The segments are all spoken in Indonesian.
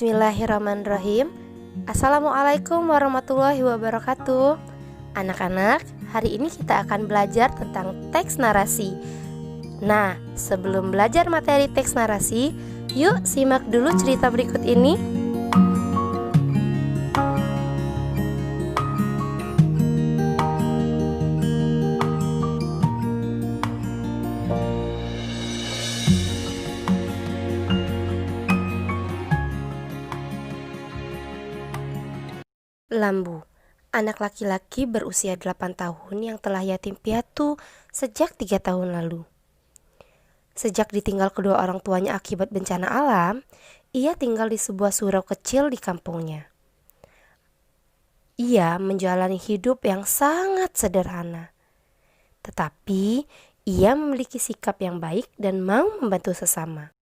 Bismillahirrahmanirrahim. Assalamualaikum warahmatullahi wabarakatuh. Anak-anak, hari ini kita akan belajar tentang teks narasi. Nah, sebelum belajar materi teks narasi, yuk simak dulu cerita berikut ini. Lambu, anak laki-laki berusia 8 tahun yang telah yatim piatu sejak 3 tahun lalu. Sejak ditinggal kedua orang tuanya akibat bencana alam, ia tinggal di sebuah surau kecil di kampungnya. Ia menjalani hidup yang sangat sederhana. Tetapi, ia memiliki sikap yang baik dan mau membantu sesama.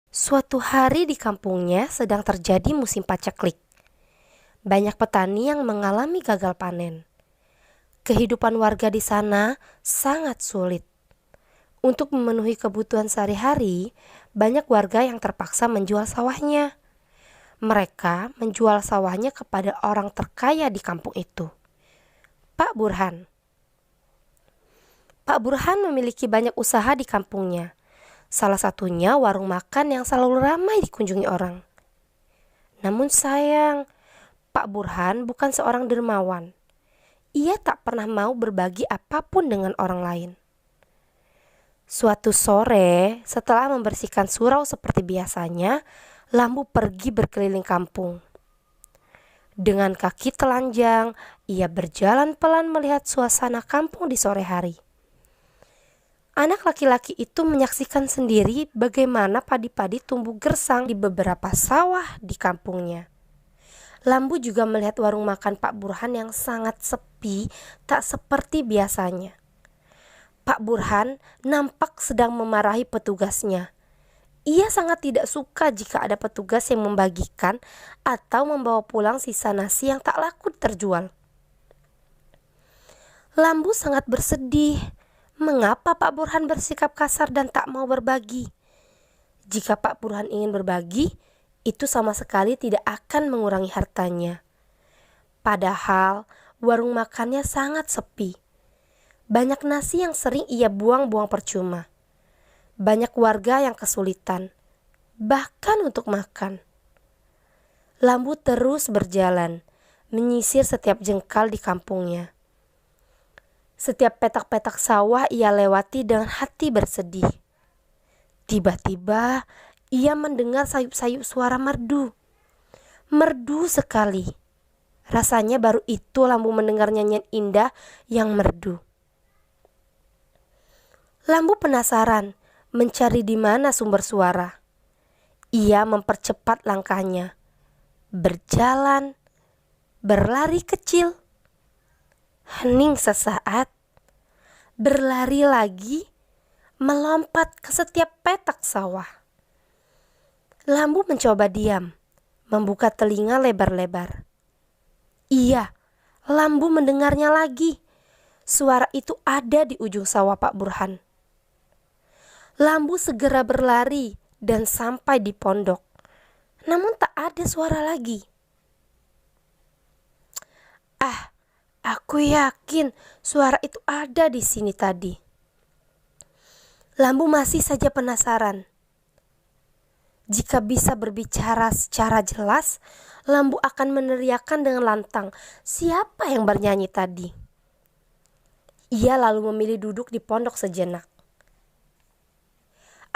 Suatu hari di kampungnya sedang terjadi musim paceklik. Banyak petani yang mengalami gagal panen. Kehidupan warga di sana sangat sulit. Untuk memenuhi kebutuhan sehari-hari, banyak warga yang terpaksa menjual sawahnya. Mereka menjual sawahnya kepada orang terkaya di kampung itu, Pak Burhan. Pak Burhan memiliki banyak usaha di kampungnya. Salah satunya warung makan yang selalu ramai dikunjungi orang. Namun sayang, Pak Burhan bukan seorang dermawan. Ia tak pernah mau berbagi apapun dengan orang lain. Suatu sore, setelah membersihkan surau seperti biasanya, Lambu pergi berkeliling kampung. Dengan kaki telanjang, ia berjalan pelan melihat suasana kampung di sore hari. Anak laki-laki itu menyaksikan sendiri bagaimana padi-padi tumbuh gersang di beberapa sawah di kampungnya. Lambu juga melihat warung makan Pak Burhan yang sangat sepi, tak seperti biasanya. Pak Burhan nampak sedang memarahi petugasnya. Ia sangat tidak suka jika ada petugas yang membagikan atau membawa pulang sisa nasi yang tak laku terjual. Lambu sangat bersedih. Mengapa Pak Burhan bersikap kasar dan tak mau berbagi? Jika Pak Burhan ingin berbagi, itu sama sekali tidak akan mengurangi hartanya. Padahal warung makannya sangat sepi. Banyak nasi yang sering ia buang-buang percuma. Banyak warga yang kesulitan, bahkan untuk makan. Lambu terus berjalan, menyisir setiap jengkal di kampungnya. Setiap petak-petak sawah ia lewati dengan hati bersedih. Tiba-tiba ia mendengar sayup-sayup suara merdu. Merdu sekali. Rasanya baru itu Lambu mendengar nyanyian indah yang merdu. Lambu penasaran mencari di mana sumber suara. Ia mempercepat langkahnya. Berjalan, berlari kecil. Hening sesaat. Berlari lagi, melompat ke setiap petak sawah. Lambu mencoba diam, membuka telinga lebar-lebar. Iya, Lambu mendengarnya lagi. Suara itu ada di ujung sawah Pak Burhan. Lambu segera berlari dan sampai di pondok. Namun tak ada suara lagi. Aku yakin suara itu ada di sini tadi. Lambu masih saja penasaran. Jika bisa berbicara secara jelas, Lambu akan meneriakkan dengan lantang, siapa yang bernyanyi tadi? Ia lalu memilih duduk di pondok sejenak.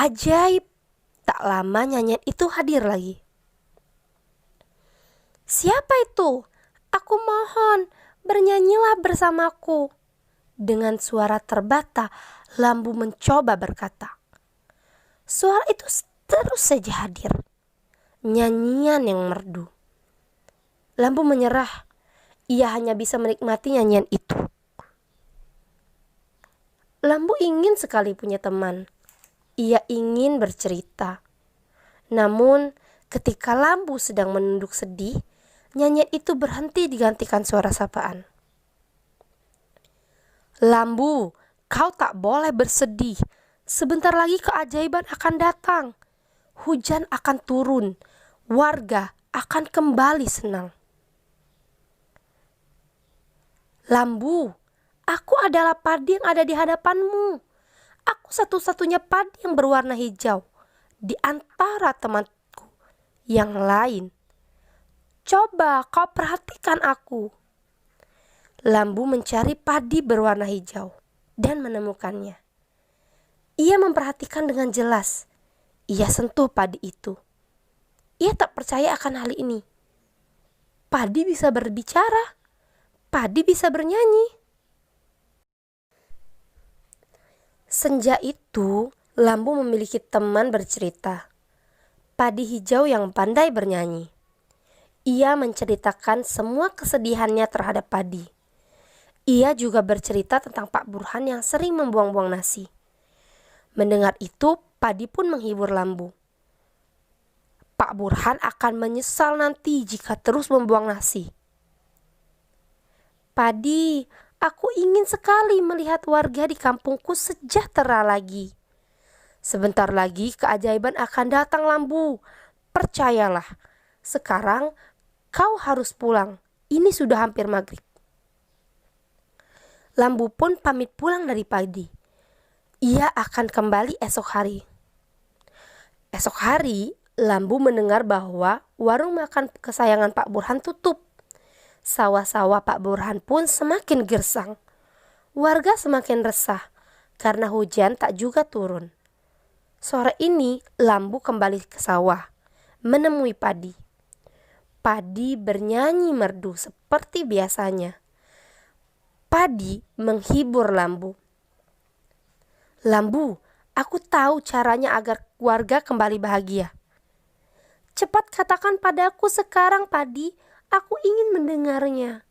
Ajaib, tak lama nyanyian itu hadir lagi. Siapa itu? Aku mohon, bernyanyilah bersamaku. Dengan suara terbata, Lambu mencoba berkata. Suara itu terus saja hadir. Nyanyian yang merdu. Lambu menyerah. Ia hanya bisa menikmati nyanyian itu. Lambu ingin sekali punya teman. Ia ingin bercerita. Namun, ketika Lambu sedang menunduk sedih, nyanyian itu berhenti digantikan suara sapaan. Lambu, kau tak boleh bersedih. Sebentar lagi keajaiban akan datang. Hujan akan turun. Warga akan kembali senang. Lambu, aku adalah padi yang ada di hadapanmu. Aku satu-satunya padi yang berwarna hijau di antara temanku yang lain. Coba kau perhatikan aku. Lambu mencari padi berwarna hijau dan menemukannya. Ia memperhatikan dengan jelas. Ia sentuh padi itu. Ia tak percaya akan hal ini. Padi bisa berbicara. Padi bisa bernyanyi. Senja itu, Lambu memiliki teman bercerita. Padi hijau yang pandai bernyanyi. Ia menceritakan semua kesedihannya terhadap padi. Ia juga bercerita tentang Pak Burhan yang sering membuang-buang nasi. Mendengar itu, Padi pun menghibur Lambu. Pak Burhan akan menyesal nanti jika terus membuang nasi. Padi, aku ingin sekali melihat warga di kampungku sejahtera lagi. Sebentar lagi keajaiban akan datang, Lambu. Percayalah. Sekarang kau harus pulang. Ini sudah hampir maghrib. Lambu pun pamit pulang dari Padi. Ia akan kembali esok hari. Esok hari, Lambu mendengar bahwa warung makan kesayangan Pak Burhan tutup. Sawah-sawah Pak Burhan pun semakin gersang. Warga semakin resah karena hujan tak juga turun. Sore ini Lambu kembali ke sawah, menemui Padi. Padi bernyanyi merdu seperti biasanya. Padi menghibur Lambu. Lambu, aku tahu caranya agar warga kembali bahagia. Cepat katakan padaku sekarang, Padi. Aku ingin mendengarnya.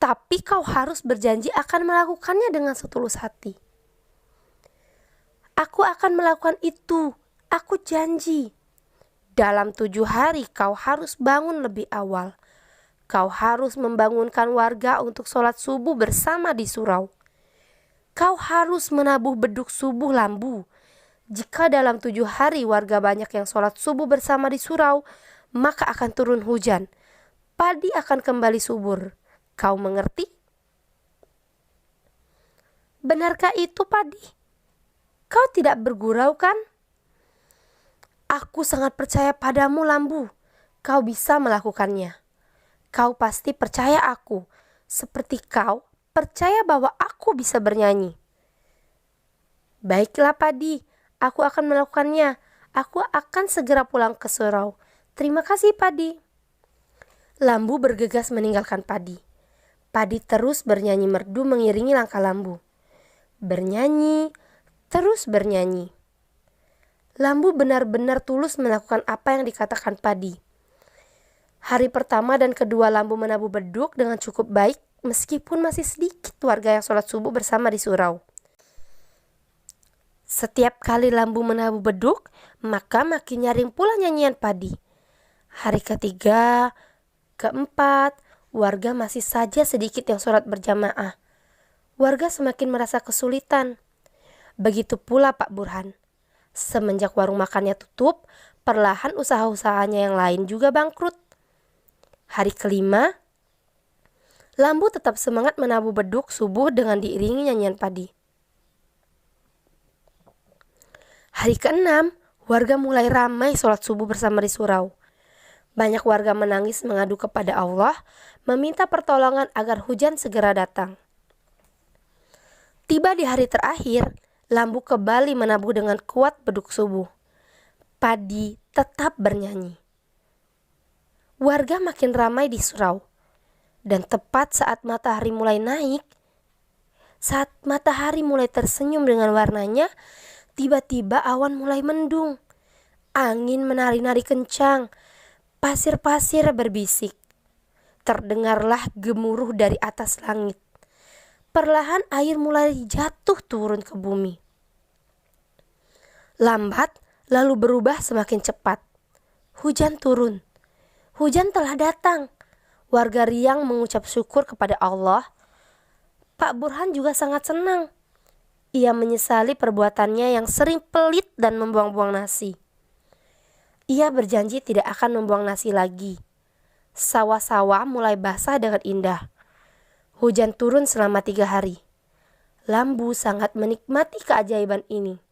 Tapi kau harus berjanji akan melakukannya dengan setulus hati. Aku akan melakukan itu. Aku janji. Dalam 7 hari kau harus bangun lebih awal. Kau harus membangunkan warga untuk sholat subuh bersama di surau. Kau harus menabuh beduk subuh, Lambu. Jika dalam 7 hari warga banyak yang sholat subuh bersama di surau, maka akan turun hujan. Padi akan kembali subur. Kau mengerti? Benarkah itu, Padi? Kau tidak bergurau, kan? Aku sangat percaya padamu, Lambu. Kau bisa melakukannya. Kau pasti percaya aku. Seperti kau percaya bahwa aku bisa bernyanyi. Baiklah, Padi. Aku akan melakukannya. Aku akan segera pulang ke surau. Terima kasih, Padi. Lambu bergegas meninggalkan Padi. Padi terus bernyanyi merdu mengiringi langkah Lambu. Bernyanyi, terus bernyanyi. Lambu benar-benar tulus melakukan apa yang dikatakan Padi. Hari pertama dan kedua Lambu menabuh beduk dengan cukup baik meskipun masih sedikit warga yang sholat subuh bersama di surau. Setiap kali Lambu menabuh beduk, maka makin nyaring pula nyanyian Padi. Hari ketiga, keempat, warga masih saja sedikit yang sholat berjamaah. Warga semakin merasa kesulitan. Begitu pula Pak Burhan. Semenjak warung makannya tutup, perlahan usaha-usahanya yang lain juga bangkrut. Hari kelima, Lambu tetap semangat menabuh beduk subuh dengan diiringi nyanyian Padi. Hari keenam, warga mulai ramai sholat subuh bersama di surau. Banyak warga menangis mengadu kepada Allah, meminta pertolongan agar hujan segera datang. Tiba di hari terakhir, Lambu kembali menabuh dengan kuat beduk subuh. Padi tetap bernyanyi. Warga makin ramai di surau. Dan tepat saat matahari mulai naik, saat matahari mulai tersenyum dengan warnanya, tiba-tiba awan mulai mendung. Angin menari-nari kencang. Pasir-pasir berbisik. Terdengarlah gemuruh dari atas langit. Perlahan air mulai jatuh turun ke bumi. Lambat lalu berubah semakin cepat. Hujan turun. Hujan telah datang. Warga riang mengucap syukur kepada Allah. Pak Burhan juga sangat senang. Ia menyesali perbuatannya yang sering pelit dan membuang-buang nasi. Ia berjanji tidak akan membuang nasi lagi. Sawah-sawah mulai basah dengan indah. Hujan turun selama 3 hari. Lambu sangat menikmati keajaiban ini.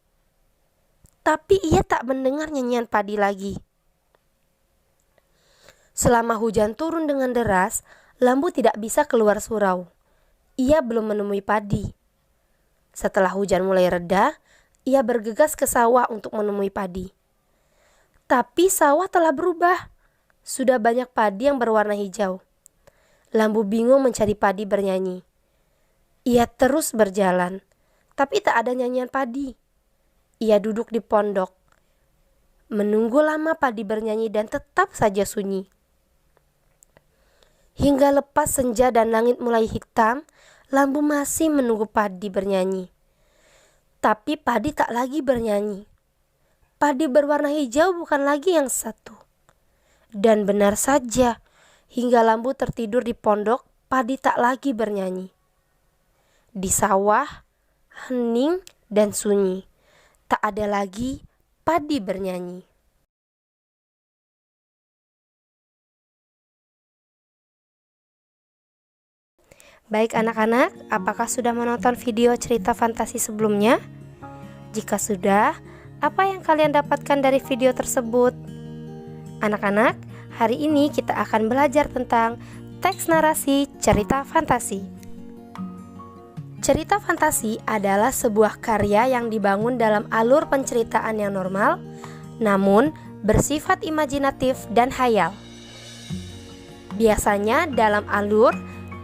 Tapi ia tak mendengar nyanyian padi lagi. Selama hujan turun dengan deras, Lambu tidak bisa keluar surau. Ia belum menemui padi. Setelah hujan mulai reda, ia bergegas ke sawah untuk menemui padi. Tapi sawah telah berubah. Sudah banyak padi yang berwarna hijau. Lambu bingung mencari padi bernyanyi. Ia terus berjalan, tapi tak ada nyanyian padi. Ia duduk di pondok, menunggu lama padi bernyanyi dan tetap saja sunyi. Hingga lepas senja dan langit mulai hitam, Lambu masih menunggu padi bernyanyi. Tapi padi tak lagi bernyanyi. Padi berwarna hijau bukan lagi yang satu. Dan benar saja, hingga Lambu tertidur di pondok, padi tak lagi bernyanyi. Di sawah, hening dan sunyi. Tak ada lagi padi bernyanyi. Baik anak-anak, apakah sudah menonton video cerita fantasi sebelumnya? Jika sudah, apa yang kalian dapatkan dari video tersebut? Anak-anak, hari ini kita akan belajar tentang teks narasi cerita fantasi. Cerita fantasi adalah sebuah karya yang dibangun dalam alur penceritaan yang normal, namun bersifat imajinatif dan hayal. Biasanya dalam alur,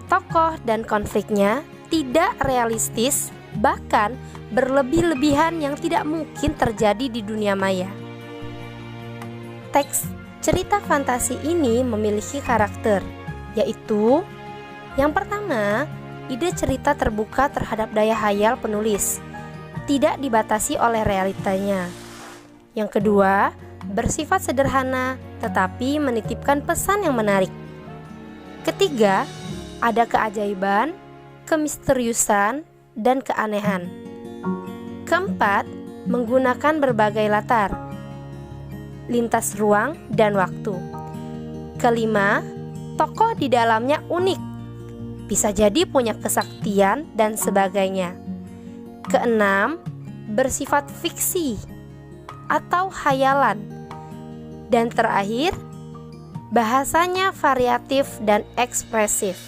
tokoh dan konfliknya tidak realistis, bahkan berlebih-lebihan yang tidak mungkin terjadi di dunia maya. Teks cerita fantasi ini memiliki karakter, yaitu yang pertama, ide cerita terbuka terhadap daya hayal penulis, tidak dibatasi oleh realitanya. Yang kedua, bersifat sederhana tetapi menitipkan pesan yang menarik. Ketiga, ada keajaiban, kemisteriusan, dan keanehan. Keempat, menggunakan berbagai latar, lintas ruang dan waktu. Kelima, tokoh di dalamnya unik, bisa jadi punya kesaktian dan sebagainya. Keenam, bersifat fiksi atau khayalan. Dan terakhir, bahasanya variatif dan ekspresif.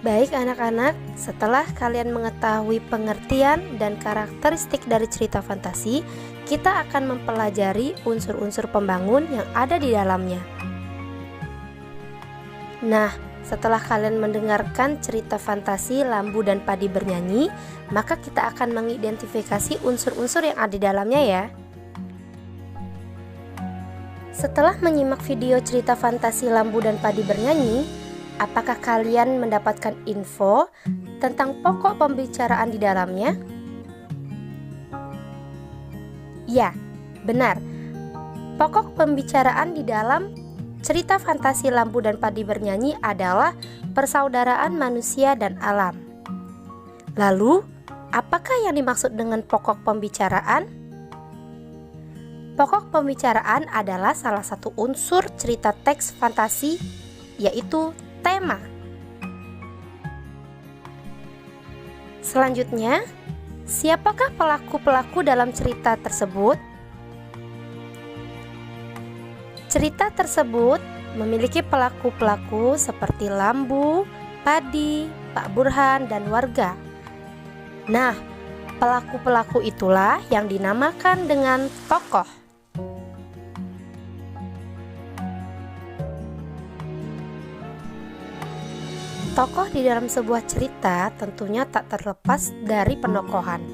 Baik anak-anak, setelah kalian mengetahui pengertian dan karakteristik dari cerita fantasi, kita akan mempelajari unsur-unsur pembangun yang ada di dalamnya. Nah, setelah kalian mendengarkan cerita fantasi Lambu dan Padi bernyanyi, maka kita akan mengidentifikasi unsur-unsur yang ada di dalamnya ya. Setelah menyimak video cerita fantasi Lambu dan Padi bernyanyi, apakah kalian mendapatkan info tentang pokok pembicaraan di dalamnya? Ya, benar. Pokok pembicaraan di dalam cerita fantasi Lambu dan Padi bernyanyi adalah persaudaraan manusia dan alam. Lalu, apakah yang dimaksud dengan pokok pembicaraan? Pokok pembicaraan adalah salah satu unsur cerita teks fantasi, yaitu tema. Selanjutnya, siapakah pelaku-pelaku dalam cerita tersebut? Cerita tersebut memiliki pelaku-pelaku seperti Lambu, Padi, Pak Burhan, dan warga. Nah, pelaku-pelaku itulah yang dinamakan dengan tokoh. Tokoh di dalam sebuah cerita tentunya tak terlepas dari penokohan.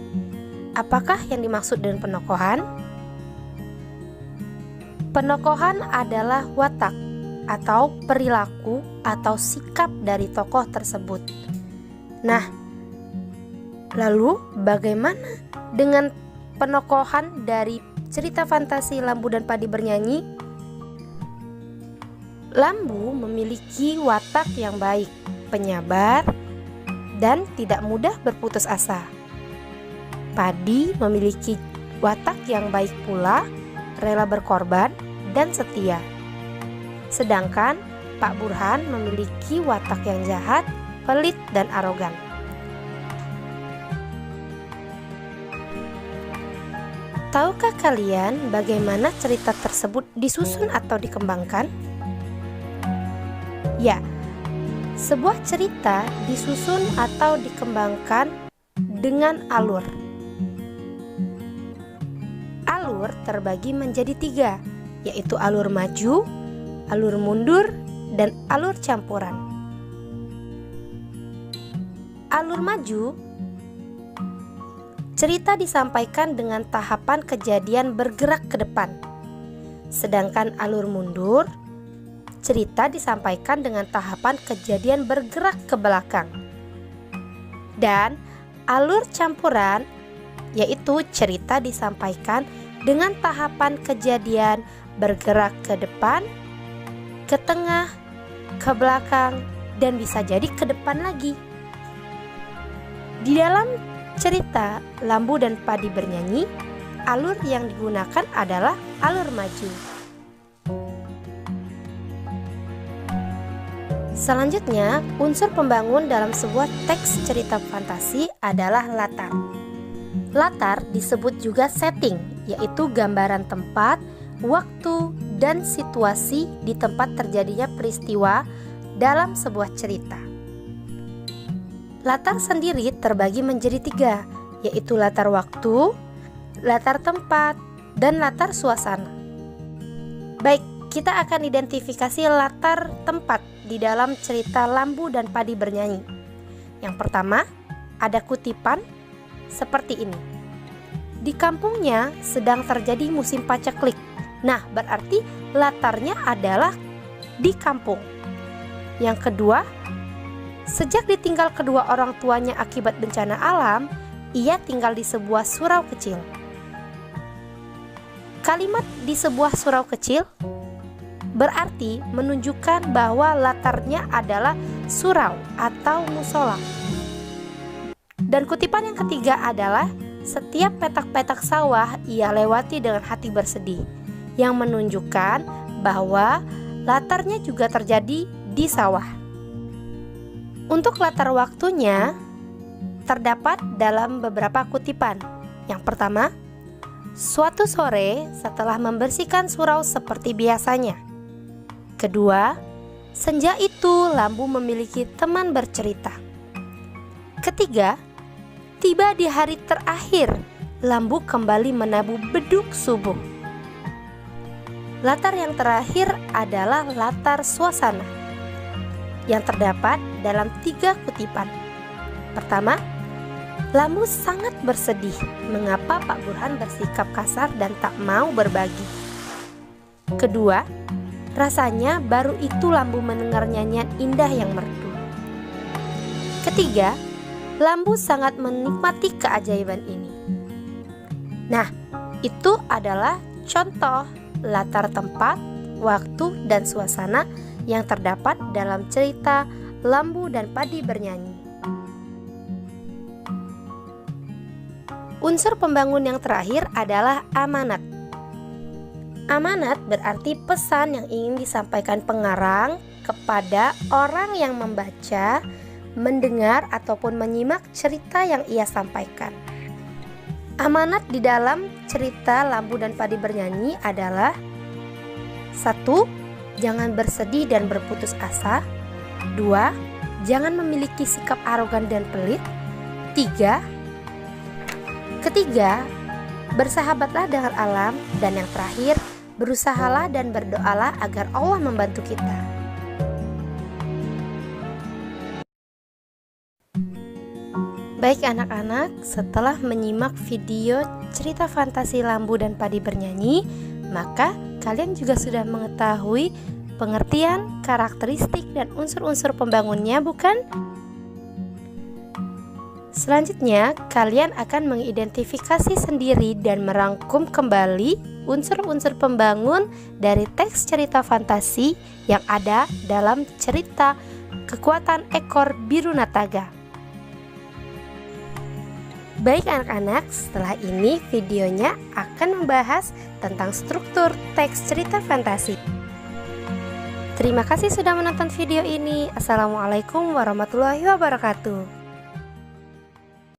Apakah yang dimaksud dengan penokohan? Penokohan adalah watak atau perilaku atau sikap dari tokoh tersebut. Nah, lalu bagaimana dengan penokohan dari cerita fantasi Lambu dan Padi bernyanyi? Lambu memiliki watak yang baik, penyabar, dan tidak mudah berputus asa. Padi memiliki watak yang baik pula, rela berkorban, dan setia. Sedangkan Pak Burhan memiliki watak yang jahat, pelit, dan arogan. Tahukah kalian bagaimana cerita tersebut disusun atau dikembangkan? Ya, sebuah cerita disusun atau dikembangkan dengan alur. Alur terbagi menjadi 3, yaitu alur maju, alur mundur, dan alur campuran. Alur maju, cerita disampaikan dengan tahapan kejadian bergerak ke depan. Sedangkan alur mundur, cerita disampaikan dengan tahapan kejadian bergerak ke belakang. Dan alur campuran, yaitu cerita disampaikan dengan tahapan kejadian bergerak ke depan, ke tengah, ke belakang, dan bisa jadi ke depan lagi. Di dalam cerita Lambu dan Padi Bernyanyi, alur yang digunakan adalah alur maju. Selanjutnya, unsur pembangun dalam sebuah teks cerita fantasi adalah latar. Latar disebut juga setting, yaitu gambaran tempat, waktu, dan situasi di tempat terjadinya peristiwa dalam sebuah cerita. Latar sendiri terbagi menjadi 3, yaitu latar waktu, latar tempat, dan latar suasana. Baik, kita akan identifikasi latar tempat di dalam cerita Lambu dan Padi Bernyanyi. Yang pertama, ada kutipan seperti ini. Di kampungnya sedang terjadi musim paceklik. Nah, berarti latarnya adalah di kampung. Yang kedua, sejak ditinggal kedua orang tuanya akibat bencana alam, ia tinggal di sebuah surau kecil. Kalimat di sebuah surau kecil berarti menunjukkan bahwa latarnya adalah surau atau musola. Dan kutipan yang ketiga adalah setiap petak-petak sawah ia lewati dengan hati bersedih, yang menunjukkan bahwa latarnya juga terjadi di sawah. Untuk latar waktunya terdapat dalam beberapa kutipan. Yang pertama, suatu sore setelah membersihkan surau seperti biasanya. Kedua, senja itu Lambu memiliki teman bercerita. Ketiga, tiba di hari terakhir, Lambu kembali menabuh beduk subuh. Latar yang terakhir adalah latar suasana, yang terdapat dalam 3 kutipan. Pertama, Lambu sangat bersedih mengapa Pak Burhan bersikap kasar dan tak mau berbagi. Kedua, rasanya baru itu Lambu mendengar nyanyian indah yang merdu. Ketiga, Lambu sangat menikmati keajaiban ini. Nah, itu adalah contoh latar tempat, waktu, dan suasana yang terdapat dalam cerita Lambu dan Padi Bernyanyi. Unsur pembangun yang terakhir adalah amanat. Amanat berarti pesan yang ingin disampaikan pengarang kepada orang yang membaca, mendengar, ataupun menyimak cerita yang ia sampaikan. Amanat di dalam cerita Lambu dan Padi Bernyanyi adalah 1. Jangan bersedih dan berputus asa. 2. Jangan memiliki sikap arogan dan pelit. 3. Ketiga, bersahabatlah dengan alam. Dan yang terakhir, berusahalah dan berdoalah agar Allah membantu kita. Baik anak-anak, setelah menyimak video cerita fantasi Lambu dan Padi Bernyanyi, maka kalian juga sudah mengetahui pengertian, karakteristik, dan unsur-unsur pembangunnya, bukan? Selanjutnya, kalian akan mengidentifikasi sendiri dan merangkum kembali unsur-unsur pembangun dari teks cerita fantasi yang ada dalam cerita Kekuatan Ekor Biru Nataga. Baik anak-anak, setelah ini videonya akan membahas tentang struktur teks cerita fantasi. Terima kasih sudah menonton video ini. Assalamualaikum warahmatullahi wabarakatuh.